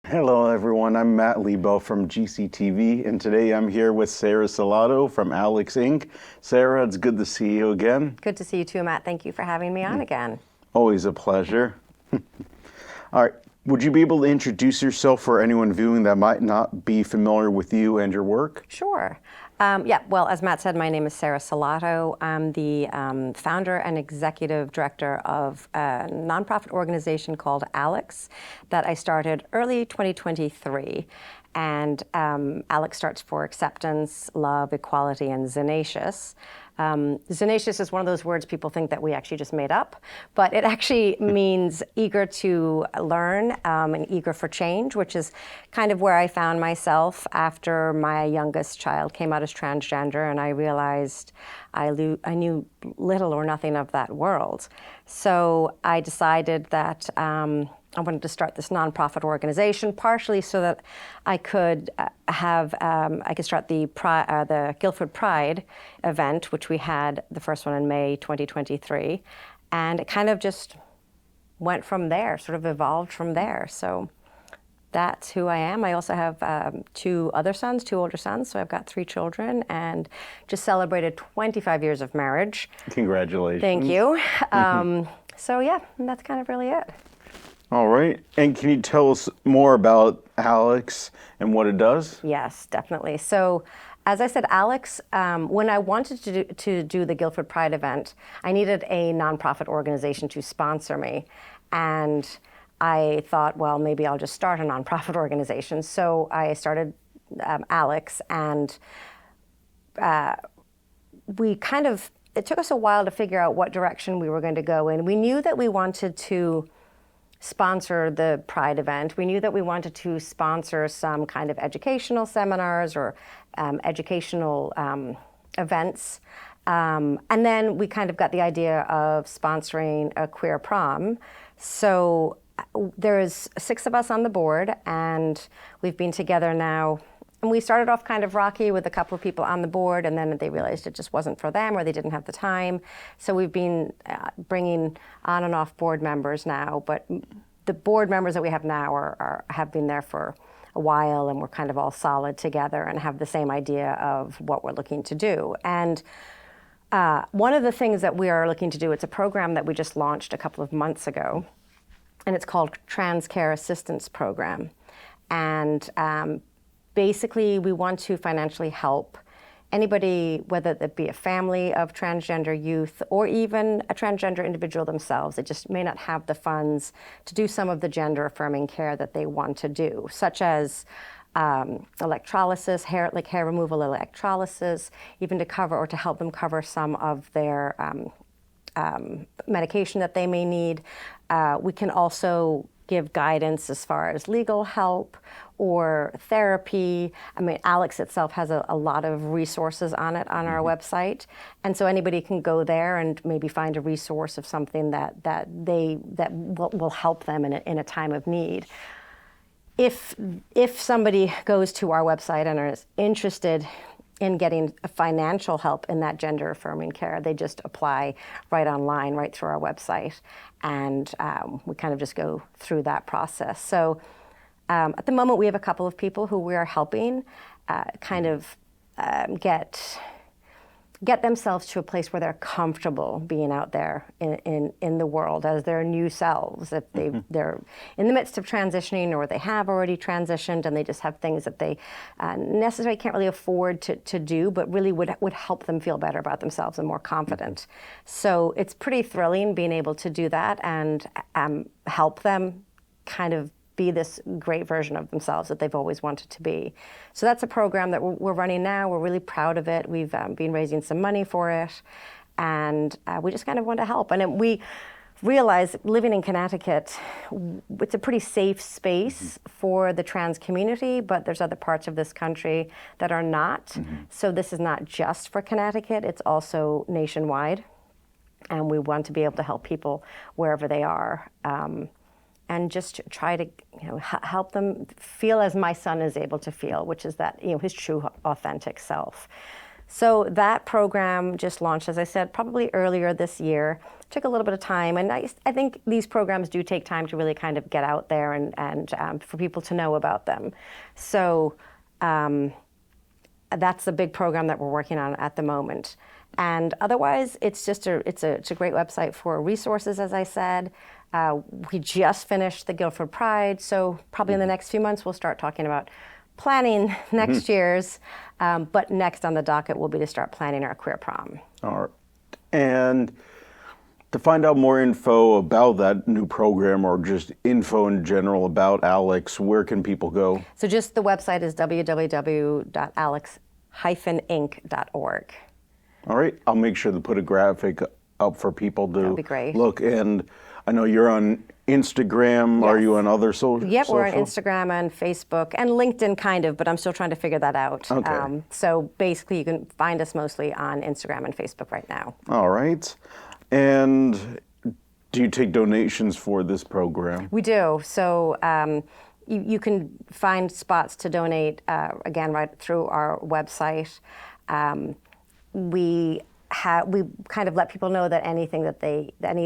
Hello, everyone. I'm Matt Lebo from GCTV, and today I'm here with Sarah Celotto from Alex Inc. Sarah, it's good to see you again. Good to see you too, Matt. Thank you for having me on again. Always a pleasure. All right. Would you be able to introduce yourself for anyone viewing that might not be familiar with you and your work? Sure. Well, as Matt said, my name is Sarah Celotto. I'm the founder and executive director of a nonprofit organization called Alex that I started early 2023. And Alex starts for acceptance, love, equality, and Zinacious. Zinacious is one of those words people think that we actually just made up, but it actually means eager to learn and eager for change, which is kind of where I found myself after my youngest child came out as transgender, and I realized I knew little or nothing of that world. So I decided that I wanted to start this nonprofit organization, partially so that I could start the Guildford Pride event, which we had the first one in May 2023, and it kind of just went from there, sort of evolved from there. So that's who I am. I also have two older sons, so I've got 3 children, and just celebrated 25 years of marriage. Congratulations. Thank you. So yeah, that's kind of really it. All right. And can you tell us more about Alex and what it does? Yes, definitely. So, as I said, Alex, when I wanted to do the Guildford Pride event, I needed a nonprofit organization to sponsor me. And I thought, well, maybe I'll just start a nonprofit organization. So I started Alex, and it took us a while to figure out what direction we were going to go in. We knew that we wanted to sponsor the Pride event. We knew that we wanted to sponsor some kind of educational seminars or educational events. And then we kind of got the idea of sponsoring a queer prom. So there's 6 of us on the board, and we've been together now. And we started off kind of rocky with a couple of people on the board, and then they realized it just wasn't for them, or they didn't have the time. So we've been bringing on and off board members now, but the board members that we have now have been there for a while, and we're kind of all solid together and have the same idea of what we're looking to do. And one of the things that we are looking to do, it's a program that we just launched a couple of months ago, and it's called Trans Care Assistance Program. And basically, we want to financially help anybody, whether it be a family of transgender youth or even a transgender individual themselves. They just may not have the funds to do some of the gender-affirming care that they want to do, such as electrolysis, hair removal electrolysis, even to cover or to help them cover some of their medication that they may need. We can also give guidance as far as legal help or therapy. I mean, Alex itself has a lot of resources on our website. And so anybody can go there and maybe find a resource of something that will help them in a time of need. If somebody goes to our website and is interested in getting financial help in that gender affirming care, they just apply right online, right through our website. And we kind of just go through that process. So at the moment, we have a couple of people who we are helping get themselves to a place where they're comfortable being out there in the world as their new selves. If they're in the midst of transitioning, or they have already transitioned and they just have things that they necessarily can't really afford to do, but really would help them feel better about themselves and more confident. So it's pretty thrilling being able to do that and help them kind of be this great version of themselves that they've always wanted to be. So that's a program that we're running now. We're really proud of it. We've been raising some money for it, and we just kind of want to help. And we realize living in Connecticut, it's a pretty safe space for the trans community, but there's other parts of this country that are not. So this is not just for Connecticut, it's also nationwide. And we want to be able to help people wherever they are. And just try to help them feel as my son is able to feel, which is that his true authentic self. So that program just launched, as I said, probably earlier this year. Took a little bit of time, and I think these programs do take time to really kind of get out there and for people to know about them. So that's the big program that we're working on at the moment. And otherwise, it's a great website for resources, as I said. We just finished the Guildford Pride, so probably in the next few months we'll start talking about planning next year's. But next on the docket will be to start planning our queer prom. All right. And to find out more info about that new program or just info in general about Alex, where can people go? So just the website is www.alex-inc.org. All right. I'll make sure to put a graphic up for people to That'd be great. look. And I know you're on Instagram. Are Yes. you on other social? Yep, we're on Instagram and Facebook and LinkedIn kind of, but I'm still trying to figure that out. Okay. So basically you can find us mostly on Instagram and Facebook right now. All right. And do you take donations for this program? We do. So you can find spots to donate, again, right through our website. We kind of let people know that any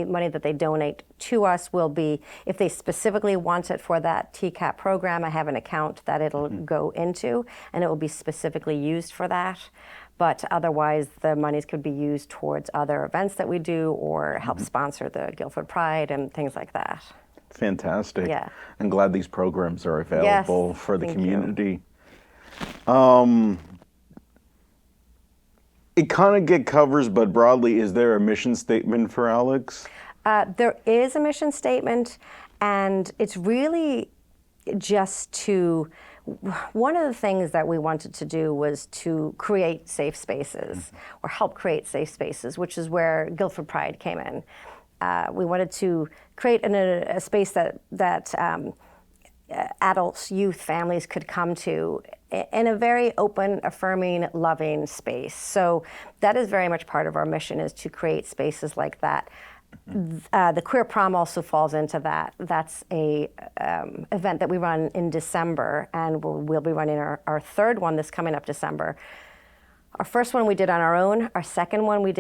money that they donate to us will be, if they specifically want it for that TCAP program, I have an account that it'll go into, and it will be specifically used for that. But otherwise, the monies could be used towards other events that we do or help sponsor the Guildford Pride and things like that. Fantastic. Yeah. I'm glad these programs are available for the thank community. It kind of covers, but broadly, is there a mission statement for Alex? There is a mission statement, and it's really just one of the things that we wanted to do was to create safe spaces or help create safe spaces, which is where Guildford Pride came in. We wanted to create a space that adults, youth, families could come to in a very open, affirming, loving space. So that is very much part of our mission, is to create spaces like that. The queer prom also falls into that. That's a event that we run in December, and we'll be running our third one this coming up December. Our first one we did on our own. Our second one we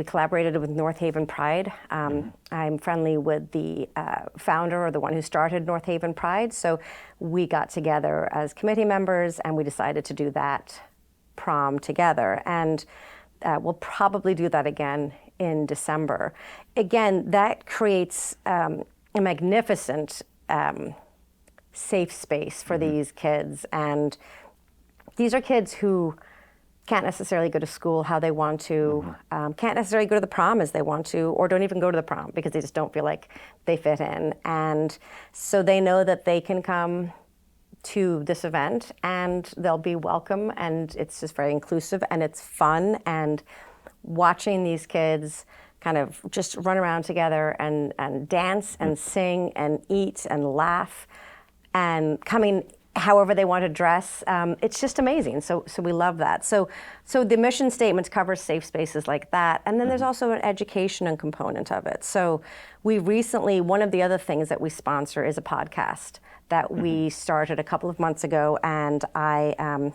collaborated with North Haven Pride. I'm friendly with the founder, or the one who started North Haven Pride. So we got together as committee members and we decided to do that prom together. And we'll probably do that again in December. Again, that creates a magnificent safe space for these kids. And these are kids who can't necessarily go to school how they want to, can't necessarily go to the prom as they want to, or don't even go to the prom because they just don't feel like they fit in. And so they know that they can come to this event and they'll be welcome, and it's just very inclusive and it's fun. And watching these kids kind of just run around together and dance and sing and eat and laugh and coming however they want to dress, it's just amazing. So we love that. So the mission statements cover safe spaces like that. And then there's also an education component of it. So we recently, one of the other things that we sponsor is a podcast that we started a couple of months ago. And I am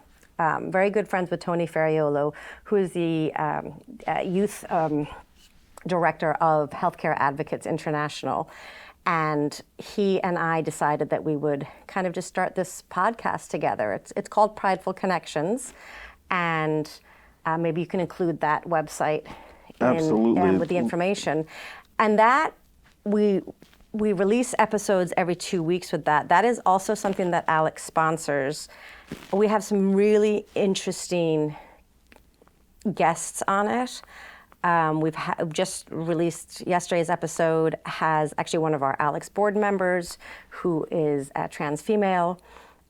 very good friends with Tony Ferriolo, who is the youth director of Healthcare Advocates International. And he and I decided that we would kind of just start this podcast together. It's called Prideful Connections, and maybe you can include that website with the information. And that we release episodes every 2 weeks with that. That is also something that Alex sponsors. We have some really interesting guests on it. We've just released yesterday's episode, has actually one of our Alex board members who is a trans female.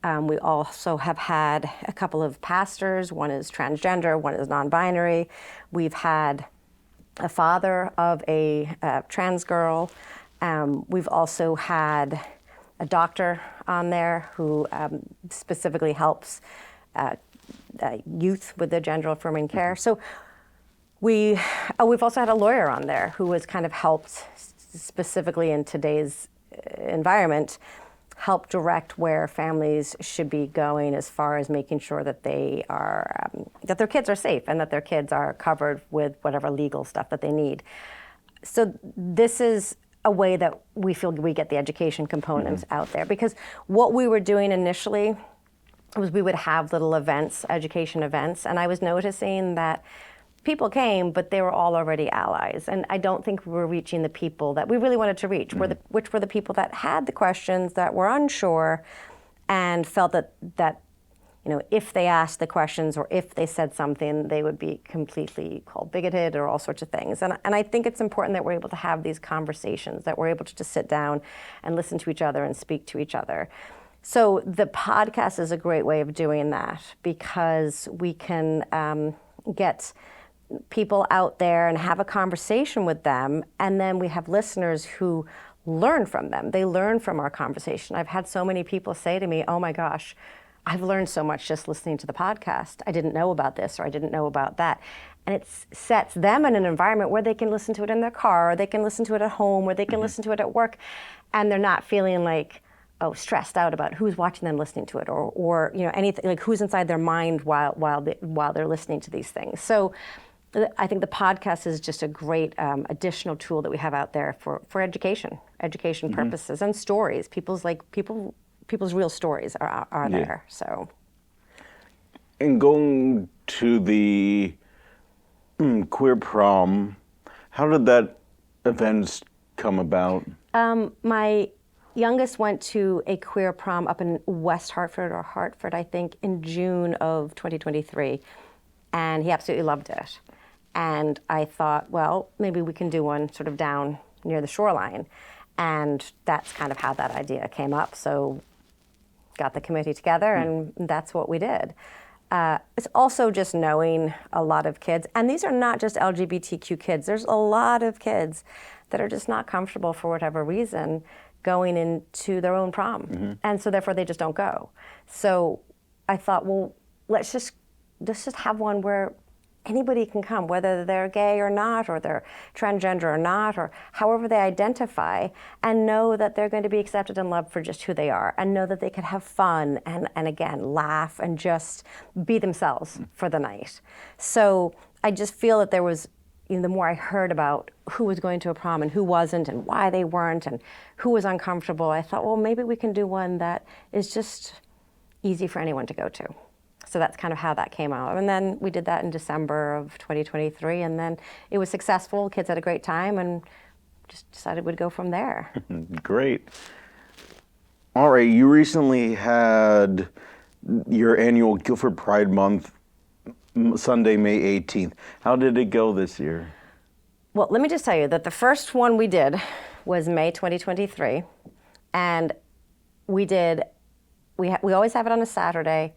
We also have had a couple of pastors. One is transgender, one is non-binary. We've had a father of a trans girl. We've also had a doctor on there who specifically helps youth with their gender affirming care. So we've also had a lawyer on there who has kind of helped specifically in today's environment help direct where families should be going as far as making sure that they are that their kids are safe and that their kids are covered with whatever legal stuff that they need. So this is a way that we feel we get the education components out there, because what we were doing initially was we would have little events, education events, and I was noticing that people came, but they were all already allies. And I don't think we were reaching the people that we really wanted to reach, which were the people that had the questions, that were unsure, and felt that if they asked the questions or if they said something, they would be completely called bigoted or all sorts of things. And I think it's important that we're able to have these conversations, that we're able to just sit down and listen to each other and speak to each other. So the podcast is a great way of doing that, because we can get people out there and have a conversation with them, and then we have listeners who learn from them. They learn from our conversation. I've had so many people say to me, oh my gosh, I've learned so much just listening to the podcast. I didn't know about this, or I didn't know about that. And it sets them in an environment where they can listen to it in their car, or they can listen to it at home, or they can listen to it at work, and they're not feeling like, stressed out about who's watching them listening to it, or anything, like who's inside their mind while they're listening to these things. So I think the podcast is just a great additional tool that we have out there for education purposes, and stories. People's real stories are there. So, And going to the queer prom, how did that event come about? My youngest went to a queer prom up in West Hartford, or Hartford, I think, in June of 2023, and he absolutely loved it. And I thought, well, maybe we can do one sort of down near the shoreline. And that's kind of how that idea came up. So got the committee together, and that's what we did. It's also just knowing a lot of kids. And these are not just LGBTQ kids. There's a lot of kids that are just not comfortable for whatever reason going into their own prom. And so therefore they just don't go. So I thought, well, let's just have one where anybody can come, whether they're gay or not, or they're transgender or not, or however they identify, and know that they're going to be accepted and loved for just who they are, and know that they could have fun and again, laugh and just be themselves for the night. So I just feel that there was, the more I heard about who was going to a prom and who wasn't, and why they weren't, and who was uncomfortable, I thought, well, maybe we can do one that is just easy for anyone to go to. So that's kind of how that came out. And then we did that in December of 2023, and then it was successful. Kids had a great time, and just decided we'd go from there. Great. All right, you recently had your annual Guilford Pride Month, Sunday, May 18th. How did it go this year? Well, let me just tell you that the first one we did was May 2023, and we always have it on a Saturday.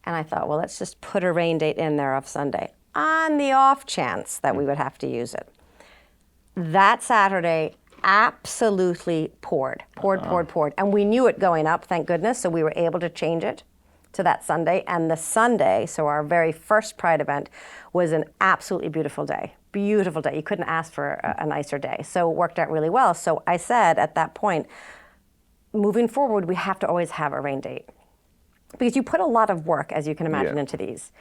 And I thought, well, let's just put a rain date in there of Sunday, on the off chance that we would have to use it. That Saturday absolutely poured. And we knew it going up, thank goodness, so we were able to change it to that Sunday. And the Sunday, so our very first Pride event, was an absolutely beautiful day. Beautiful day. You couldn't ask for a nicer day. So it worked out really well. So I said at that point, moving forward, we have to always have a rain date. Because you put a lot of work, as you can imagine, into these.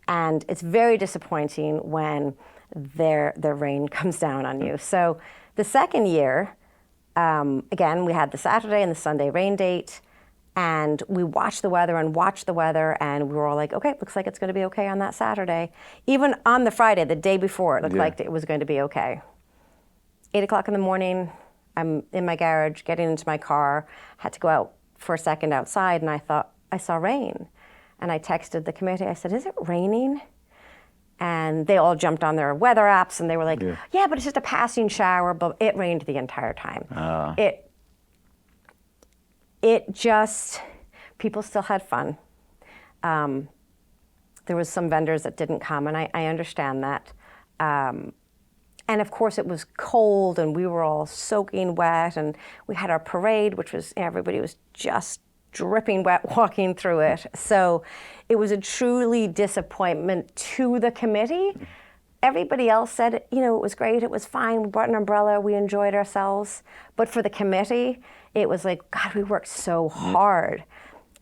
And it's very disappointing when the rain comes down on you. So the second year, again, we had the Saturday and the Sunday rain date, and we watched the weather, and we were all like, okay, looks like it's going to be okay on that Saturday. Even on the Friday, the day before, it looked like it was going to be okay. 8 o'clock in the morning, I'm in my garage, getting into my car, had to go out for a second outside, and I thought, I saw rain. And I texted the committee, I said, is it raining? And they all jumped on their weather apps, and they were like, yeah, but it's just a passing shower, but it rained the entire time. It just, people still had fun. There was some vendors that didn't come, and I understand that. And of course it was cold, and we were all soaking wet, and we had our parade, which was, everybody was just dripping wet walking through it. So it was a truly disappointment to the committee everybody else said, you know, it was great, it was fine, we brought an umbrella, we enjoyed ourselves. But for the committee, it was like, God, we worked so hard.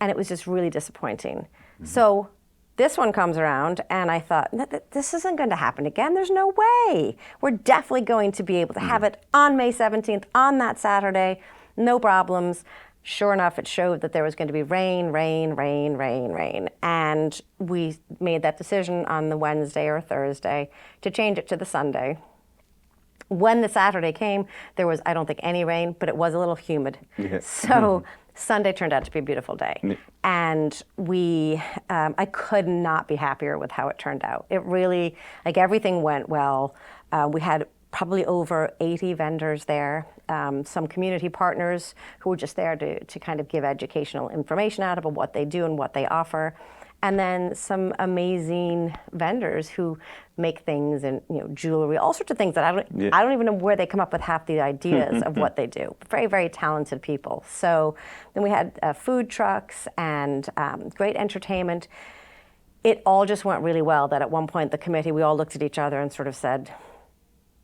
And it was just really disappointing. So this one comes around, and I thought, this isn't going to happen again. There's no way. We're definitely going to be able to have it on May 17th, on that Saturday, no problems. Sure enough, it showed that there was going to be rain, rain, rain, rain, rain. And we made that decision on the Wednesday or Thursday to change it to the Sunday. When the Saturday came, there was, I don't think, any rain, but it was a little humid. Yeah. So Sunday turned out to be a beautiful day. Yeah. And I could not be happier with how it turned out. It really, like, everything went well. We had probably over 80 vendors there, some community partners who were just there to kind of give educational information out about what they do and what they offer. And then some amazing vendors who make things and, you know, jewelry, all sorts of things that I don't even know where they come up with half the ideas of what they do. Very, very talented people. So then we had food trucks and great entertainment. It all just went really well that at one point the committee, we all looked at each other and sort of said,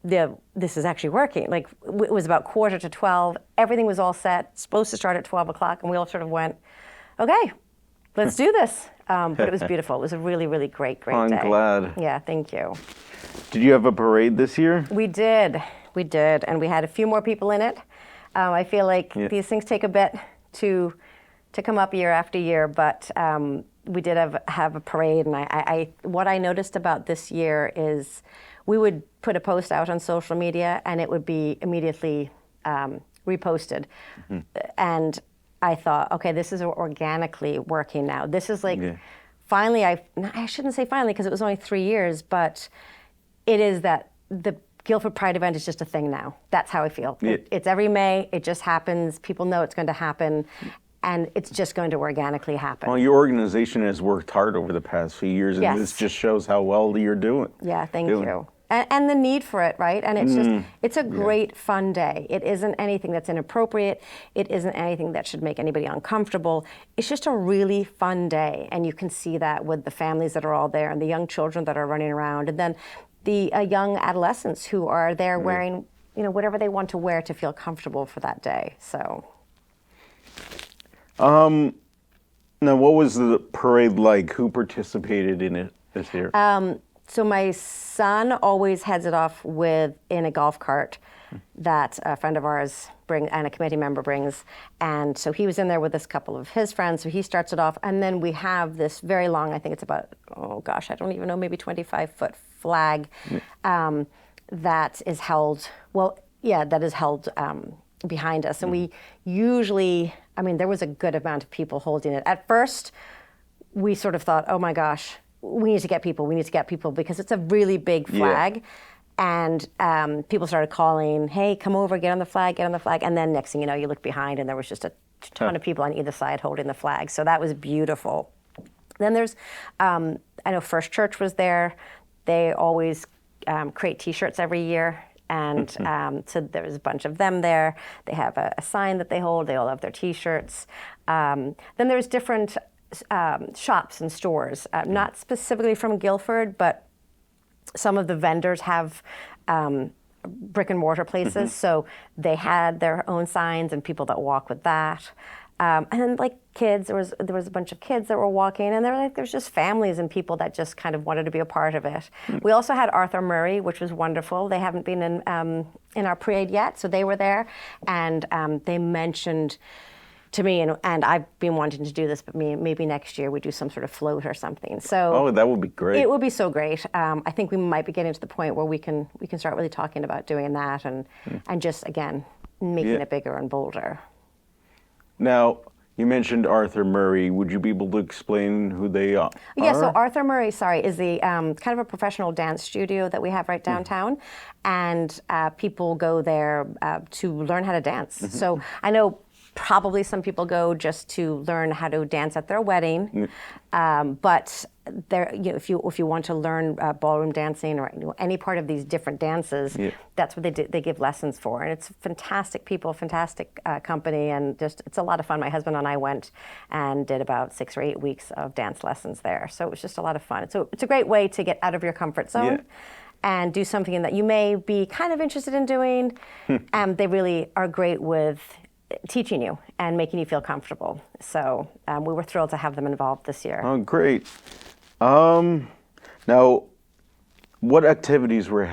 yeah, this is actually working. Like, it was about 11:45. Everything was all set, supposed to start at 12 o'clock. And we all sort of went, okay, let's do this. But it was beautiful. It was a really, really great day. I'm glad. Yeah, thank you. Did you have a parade this year? We did, and we had a few more people in it. I feel like these things take a bit to come up year after year, but we did have a parade. And I what I noticed about this year is we would put a post out on social media, and it would be immediately reposted, and I thought, okay, this is organically working now. This is like, finally, I shouldn't say finally because it was only 3 years, but it is that the Guildford Pride event is just a thing now. That's how I feel. It's every May, it just happens, people know it's going to happen, and it's just going to organically happen. Well, your organization has worked hard over the past few years, and this just shows how well you're doing. Yeah, thank you. And the need for it, right? And it's just, it's a great fun day. It isn't anything that's inappropriate. It isn't anything that should make anybody uncomfortable. It's just a really fun day. And you can see that with the families that are all there and the young children that are running around. And then the young adolescents who are there wearing, you know, whatever they want to wear to feel comfortable for that day, so. Now, what was the parade like? Who participated in it this year? So my son always heads it off in a golf cart that a friend of ours and a committee member brings. And so he was in there with this couple of his friends, so he starts it off. And then we have this very long, I think it's about, oh gosh, I don't even know, maybe 25-foot flag that is held, behind us. And we usually, I mean, there was a good amount of people holding it. At first, we sort of thought, oh my gosh, we need to get people because it's a really big flag. And people started calling, hey, come over, get on the flag. And then next thing you know, you look behind and there was just a ton of people on either side holding the flag. So that was beautiful. Then there's, I know First Church was there. They always create T-shirts every year. And so there's a bunch of them there. They have a sign that they hold. They all have their T-shirts. Then there's different shops and stores, not specifically from Guildford, but some of the vendors have brick and mortar places, so they had their own signs and people that walk with that. And then, like, kids, there was a bunch of kids that were walking, and there's just families and people that just kind of wanted to be a part of it. We also had Arthur Murray, which was wonderful. They haven't been in our parade yet, so they were there, and they mentioned to me, and I've been wanting to do this, but maybe next year we do some sort of float or something. So that would be great. It would be so great. I think we might be getting to the point where we can start really talking about doing that and just, again, making it bigger and bolder. Now, you mentioned Arthur Murray. Would you be able to explain who they are? Yeah, so Arthur Murray, is the kind of a professional dance studio that we have right downtown. And people go there to learn how to dance. So I know probably some people go just to learn how to dance at their wedding, but there, if you want to learn ballroom dancing or any part of these different dances, that's what they give lessons for, and it's fantastic people, fantastic company, and just it's a lot of fun. My husband and I went and did about 6 or 8 weeks of dance lessons there, so it was just a lot of fun. So it's a great way to get out of your comfort zone. and do something that you may be kind of interested in doing. They really are great with teaching you and making you feel comfortable. So we were thrilled to have them involved this year. Oh, great. Now, what activities were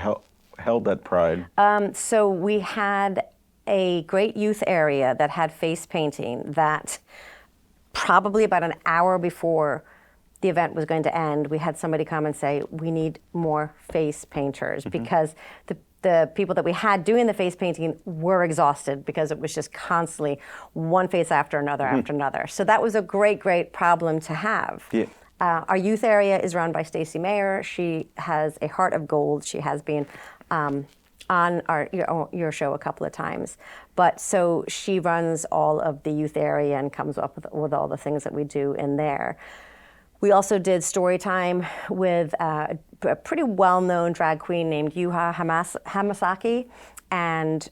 held at Pride? So we had a great youth area that had face painting that probably about an hour before the event was going to end, we had somebody come and say, we need more face painters, because the people that we had doing the face painting were exhausted because it was just constantly one face after another after another. So that was a great, great problem to have. Yeah. Our youth area is run by Stacy Mayer. She has a heart of gold. She has been on your show a couple of times. But so she runs all of the youth area and comes up with all the things that we do in there. We also did story time with a pretty well-known drag queen named Yuha Hamasaki, and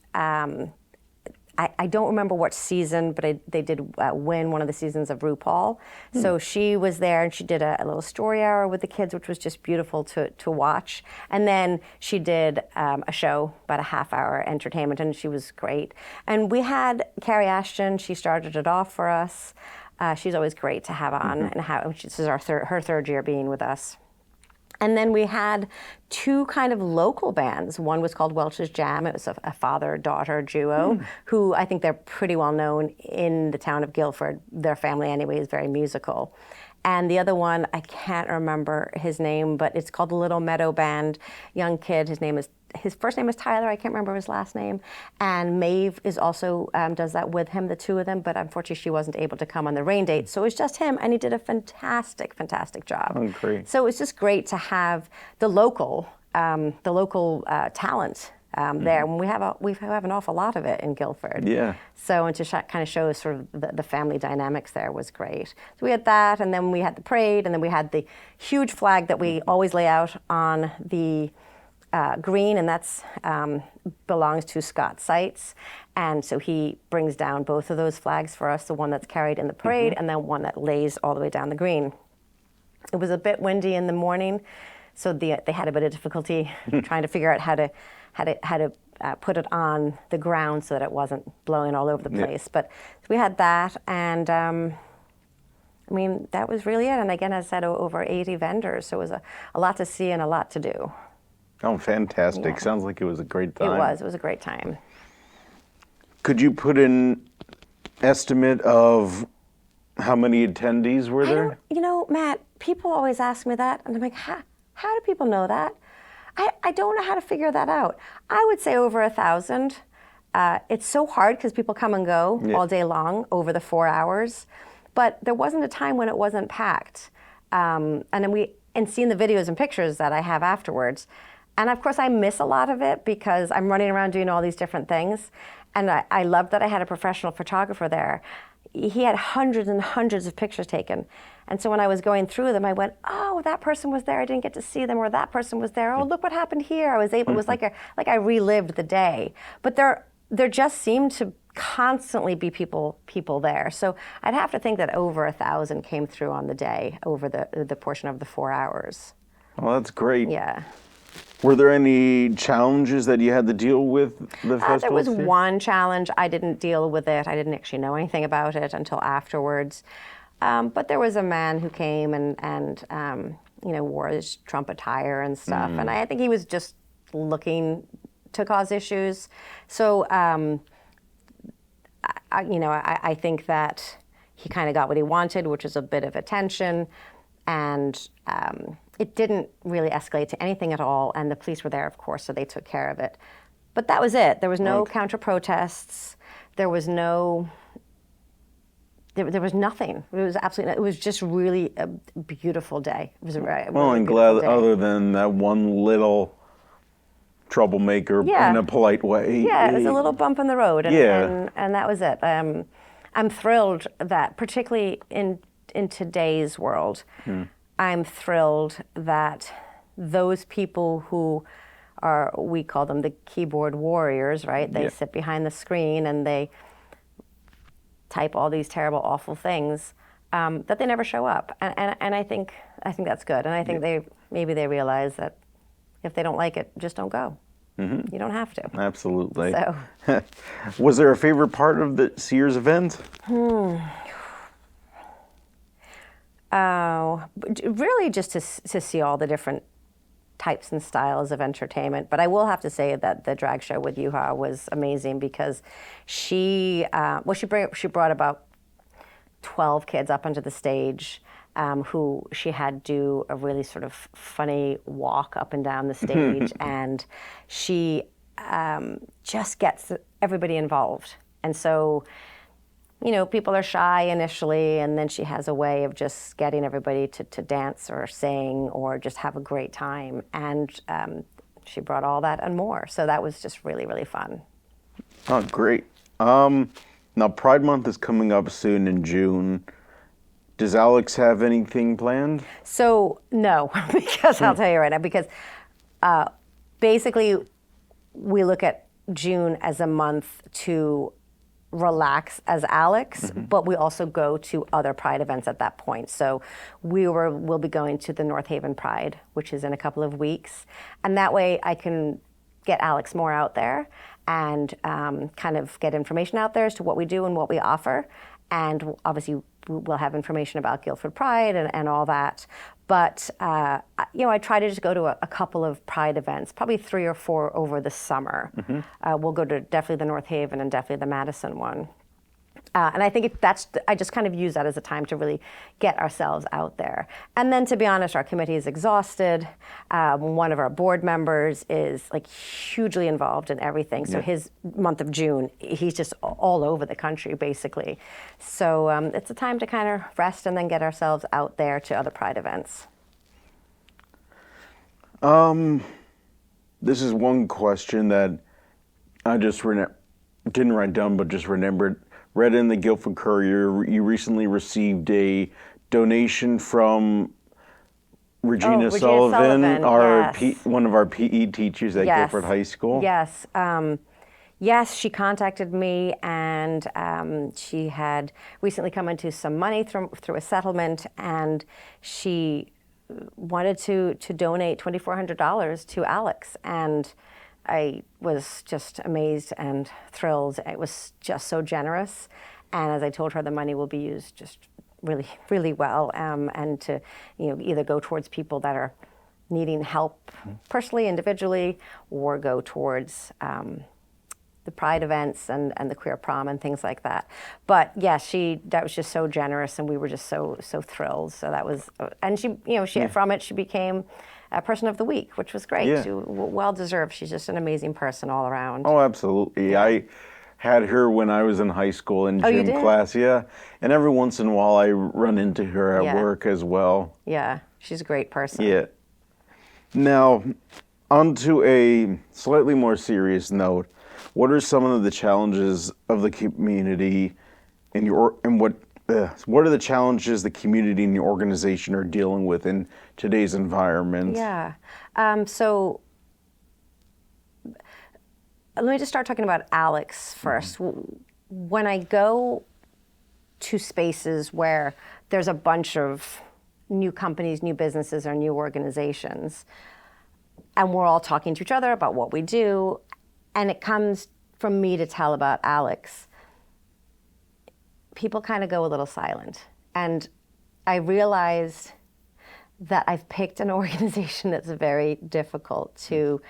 I don't remember what season, but they did win one of the seasons of RuPaul. So she was there, and she did a little story hour with the kids, which was just beautiful to watch. And then she did a show, about a half-hour entertainment, and she was great. And we had Carrie Ashton. She started it off for us. She's always great to have on, and this is her third year being with us. And then we had two kind of local bands. One was called Welch's Jam. It was a father-daughter duo who I think they're pretty well known in the town of Guilford. Their family anyway is very musical. And the other one, I can't remember his name, but it's called the Little Meadow Band. Young kid, his first name is Tyler, I can't remember his last name. And Maeve is also, does that with him, the two of them, but unfortunately she wasn't able to come on the rain date. So it was just him, and he did a fantastic, fantastic job. Oh, great. So it's just great to have the local talent there. And we have an awful lot of it in Guilford. Yeah. So, and to kind of show sort of the family dynamics there was great. So we had that, and then we had the parade, and then we had the huge flag that we always lay out on the green, and that's belongs to Scott Seitz. And so he brings down both of those flags for us, the one that's carried in the parade and then one that lays all the way down the green. It was a bit windy in the morning, so they had a bit of difficulty trying to figure out how to put it on the ground so that it wasn't blowing all over the place. But we had that, and I mean, that was really it. And again, as I said, over 80 vendors, so it was a lot to see and a lot to do. Oh, fantastic. Yeah. Sounds like it was a great time. It was a great time. Could you put an estimate of how many attendees were there? Matt, people always ask me that, and I'm like, how do people know that? I don't know how to figure that out. I would say over 1,000. It's so hard because people come and go all day long over the 4 hours, but there wasn't a time when it wasn't packed. And then seeing the videos and pictures that I have afterwards, and of course I miss a lot of it because I'm running around doing all these different things, and I love that I had a professional photographer there. He had hundreds and hundreds of pictures taken. And so when I was going through them, I went, oh, that person was there, I didn't get to see them, or that person was there, oh, look what happened here. It was like I relived the day. But there just seemed to constantly be people there. So I'd have to think that over 1,000 came through on the day over the portion of the 4 hours. Well, that's great. Yeah. Were there any challenges that you had to deal with the festival? There was one challenge. I didn't deal with it. I didn't actually know anything about it until afterwards. But there was a man who came and wore his Trump attire and stuff. And I think he was just looking to cause issues. So, I think that he kind of got what he wanted, which was a bit of attention. And it didn't really escalate to anything at all. And the police were there, of course, so they took care of it. But that was it. There was no counter protests. There was no. There was nothing. It was absolutely. It was just really a beautiful day. It was a really I'm glad. Day. Other than that one little troublemaker in a polite way. Yeah, it was a little bump in the road, and that was it. I'm thrilled that, particularly in today's world, I'm thrilled that those people who we call them the keyboard warriors, right? They sit behind the screen and they type all these terrible, awful things, that they never show up. And I think that's good. And I think they realize that if they don't like it, just don't go. You don't have to. Absolutely. So, Was there a favorite part of this year's event? really just to see all the different types and styles of entertainment. But I will have to say that the drag show with Yuha was amazing because she brought about 12 kids up onto the stage who she had do a really sort of funny walk up and down the stage. And she just gets everybody involved. And so, people are shy initially, and then she has a way of just getting everybody to dance or sing or just have a great time. And she brought all that and more. So that was just really, really fun. Oh, great. Now, Pride Month is coming up soon in June. Does Alex have anything planned? So, no, because I'll tell you right now, because basically we look at June as a month to relax as Alex, but we also go to other Pride events at that point. So we'll be going to the North Haven Pride, which is in a couple of weeks. And that way I can get Alex more out there and kind of get information out there as to what we do and what we offer. And obviously we'll have information about Guildford Pride and all that. But, I try to just go to a couple of Pride events, probably 3 or 4 over the summer. We'll go to definitely the North Haven and definitely the Madison one. And I think I just kind of use that as a time to really get ourselves out there. And then, to be honest, our committee is exhausted. One of our board members is like hugely involved in everything. So his month of June, he's just all over the country, basically. So it's a time to kind of rest and then get ourselves out there to other Pride events. This is one question that I just didn't write down, but just remembered. Read in the Guildford Courier, you recently received a donation from Regina Sullivan, yes. One of our PE teachers at Guildford High School. Yes. Yes, she contacted me, and she had recently come into some money through a settlement, and she wanted to donate $2,400 to Alex. And I was just amazed and thrilled. It was just so generous. And as I told her, the money will be used just really, really well, and to either go towards people that are needing help personally, individually, or go towards the Pride events and the queer prom and things like that. But yes, that was just so generous, and we were just so thrilled. So that was, and from it she became Person of the Week, which was great. Yeah. Well deserved. She's just an amazing person all around. Oh, absolutely. Yeah. I had her when I was in high school in gym class. Yeah. And every once in a while I run into her at work as well. Yeah. She's a great person. Yeah. Now, onto a slightly more serious note. What are some of the challenges of the community what are the challenges the community and the organization are dealing with in today's environment? Yeah. So let me just start talking about Alex first. When I go to spaces where there's a bunch of new companies, new businesses, or new organizations, and we're all talking to each other about what we do, and it comes from me to tell about Alex, people kind of go a little silent. And I realized that I've picked an organization that's very difficult to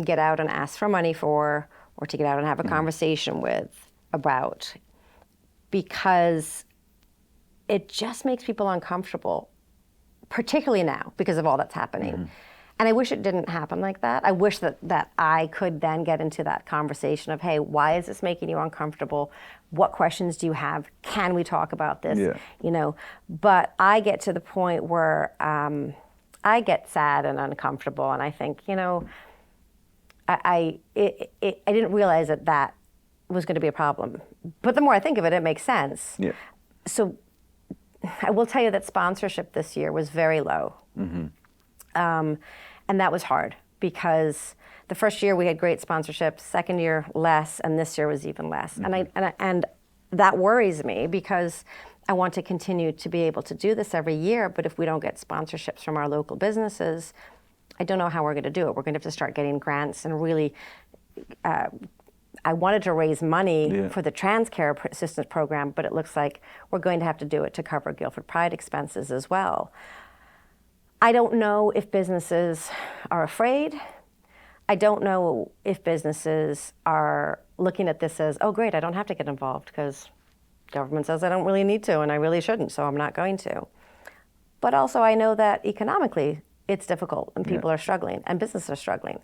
get out and ask for money for, or to get out and have a conversation with about, because it just makes people uncomfortable, particularly now because of all that's happening. And I wish it didn't happen like that. I wish that I could then get into that conversation of, hey, why is this making you uncomfortable? What questions do you have? Can we talk about this? Yeah. But I get to the point where I get sad and uncomfortable, and I think, I didn't realize that was going to be a problem. But the more I think of it, it makes sense. Yeah. So I will tell you that sponsorship this year was very low. And that was hard because the first year we had great sponsorships, second year less, and this year was even less. And that worries me because I want to continue to be able to do this every year, but if we don't get sponsorships from our local businesses, I don't know how we're going to do it. We're going to have to start getting grants and really. I wanted to raise money for the trans care assistance program, but it looks like we're going to have to do it to cover Guildford Pride expenses as well. I don't know if businesses are afraid. I don't know if businesses are looking at this as, oh, great, I don't have to get involved because government says I don't really need to and I really shouldn't, so I'm not going to. But also I know that economically it's difficult and people are struggling and businesses are struggling.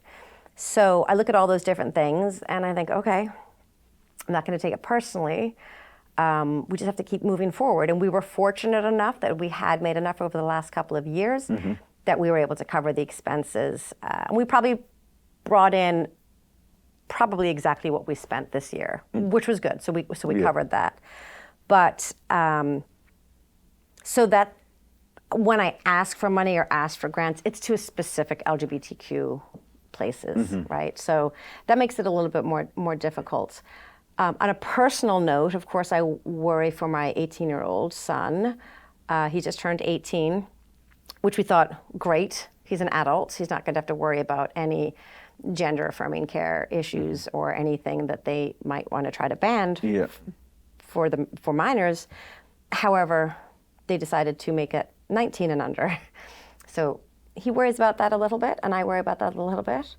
So I look at all those different things and I think, okay, I'm not going to take it personally. We just have to keep moving forward. And we were fortunate enough that we had made enough over the last couple of years that we were able to cover the expenses. And we probably brought in exactly what we spent this year, which was good. So we covered that. But so that when I ask for money or ask for grants, it's to a specific LGBTQ places, right? So that makes it a little bit more difficult. On a personal note, of course, I worry for my 18-year-old son. He just turned 18, which we thought, great, he's an adult. He's not going to have to worry about any gender-affirming care issues or anything that they might want to try to ban for minors. However, they decided to make it 19 and under. So he worries about that a little bit, and I worry about that a little bit.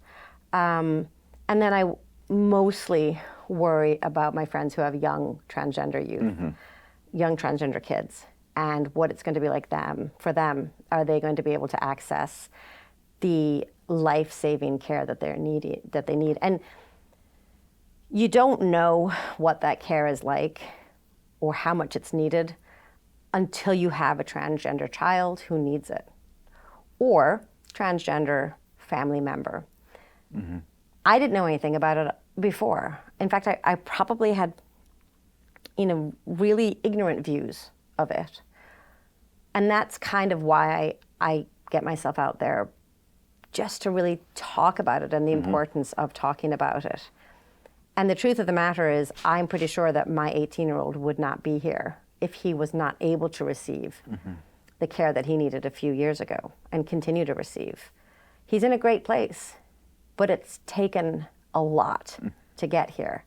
And then I mostly worry about my friends who have young transgender youth, young transgender kids, and what it's going to be like for them. Are they going to be able to access the life-saving care that they need? And you don't know what that care is like or how much it's needed until you have a transgender child who needs it, or transgender family member. I didn't know anything about it before. In fact, I probably had, really ignorant views of it. And that's kind of why I get myself out there, just to really talk about it and the importance of talking about it. And the truth of the matter is, I'm pretty sure that my 18-year-old would not be here if he was not able to receive the care that he needed a few years ago and continue to receive. He's in a great place, but it's taken a lot to get here.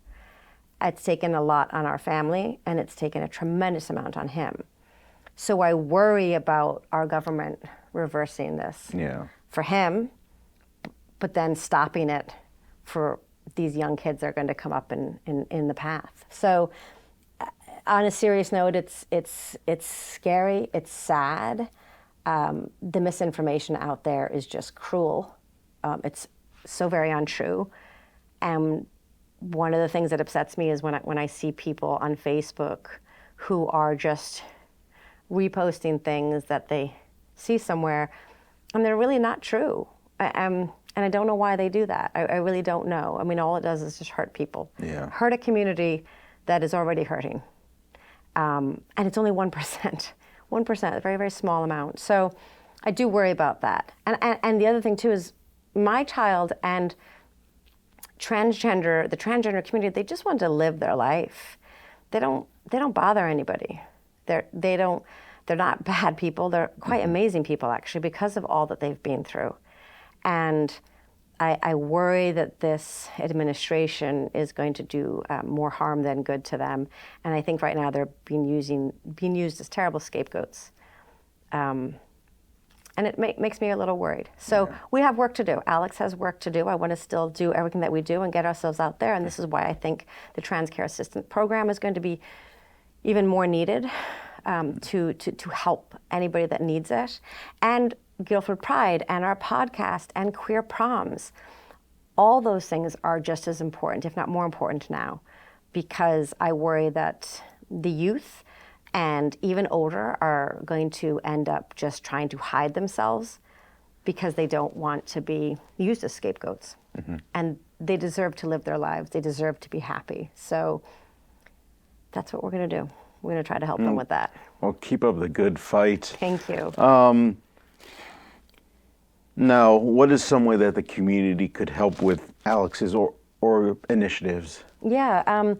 It's taken a lot on our family, and it's taken a tremendous amount on him. So I worry about our government reversing this for him, but then stopping it for these young kids that are going to come up in the path. So on a serious note, it's scary, it's sad. The misinformation out there is just cruel. It's so very untrue. And one of the things that upsets me is when I see people on Facebook who are just reposting things that they see somewhere, and they're really not true. And I don't know why they do that. I really don't know. I mean, all it does is just hurt people. Hurt a community that is already hurting. And it's only 1%. 1%, a very, very small amount. So I do worry about that. And the other thing, too, is my child and the transgender community, they just want to live their life. They don't bother anybody. They're not bad people. They're quite amazing people, actually, because of all that they've been through. And I worry that this administration is going to do more harm than good to them. And I think right now they're being used as terrible scapegoats. And it makes me a little worried. So we have work to do. Alex has work to do. I want to still do everything that we do and get ourselves out there. And this is why I think the Trans Care Assistant Program is going to be even more needed to help anybody that needs it. And Guildford Pride and our podcast and queer proms, all those things are just as important, if not more important now, because I worry that the youth and even older are going to end up just trying to hide themselves because they don't want to be used as scapegoats. And they deserve to live their lives. They deserve to be happy. So that's what we're going to do. We're going to try to help them with that. Well, keep up the good fight. Thank you. Now, what is some way that the community could help with Alex's or initiatives? Yeah,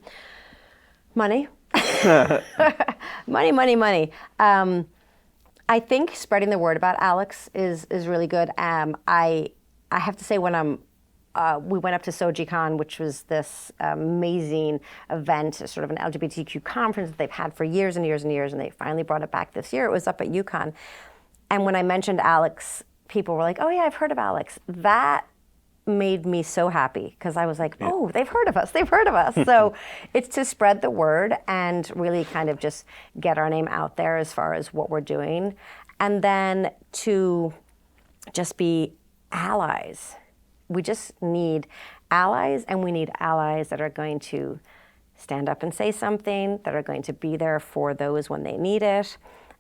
money. Money. I think spreading the word about Alex is really good. I have to say we went up to SojiCon, which was this amazing event, sort of an LGBTQ conference that they've had for years and years and years, and they finally brought it back this year. It was up at UConn. And when I mentioned Alex, people were like, oh yeah, I've heard of Alex. That made me so happy because I was like, oh, they've heard of us. They've heard of us. So it's to spread the word and really kind of just get our name out there as far as what we're doing. And then to just be allies. We just need allies, and we need allies that are going to stand up and say something, that are going to be there for those when they need it,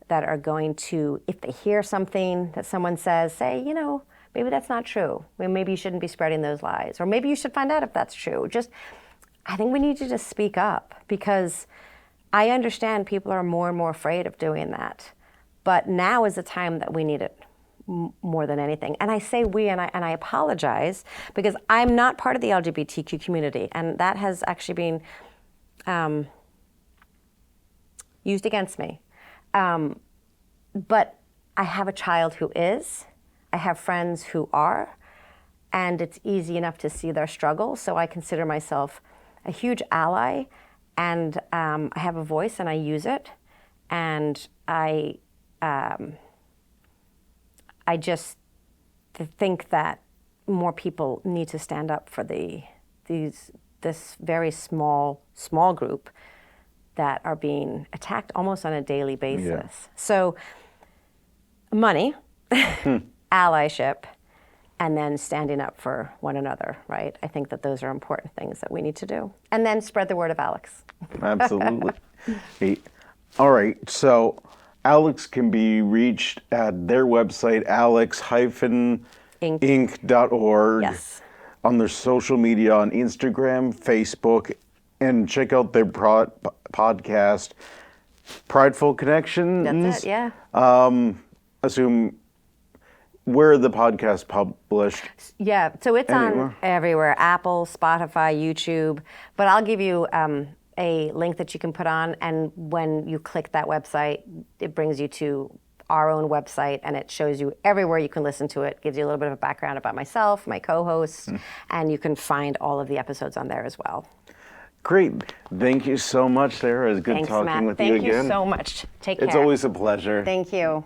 that are going to, if they hear something that someone says, say, you know, maybe that's not true. Maybe you shouldn't be spreading those lies. Or maybe you should find out if that's true. I think we need to just speak up, because I understand people are more and more afraid of doing that. But now is the time that we need it more than anything. And I say we, and I apologize, because I'm not part of the LGBTQ community, and that has actually been used against me. But I have a child who is, I have friends who are, and it's easy enough to see their struggle. So I consider myself a huge ally, and I have a voice and I use it. And I just think that more people need to stand up for this very small group that are being attacked almost on a daily basis. Yeah. So money, allyship, and then standing up for one another, right? I think that those are important things that we need to do. And then spread the word of Alex. Absolutely. Hey, all right, so Alex can be reached at their website, alex-inc.org. Yes. On their social media, on Instagram, Facebook, and check out their podcast, Prideful Connections. That's it, yeah. Assume where the podcast published. Yeah, so it's Anywhere. on everywhere, Apple, Spotify, YouTube. But I'll give you a link that you can put on, and when you click that website, it brings you to our own website, and it shows you everywhere you can listen to it, gives you a little bit of a background about myself, my co-hosts, and you can find all of the episodes on there as well. Great. Thank you so much, Sarah. It was good Thanks, talking Matt. with Thank you again. you so much. Take care. It's always a pleasure. Thank you.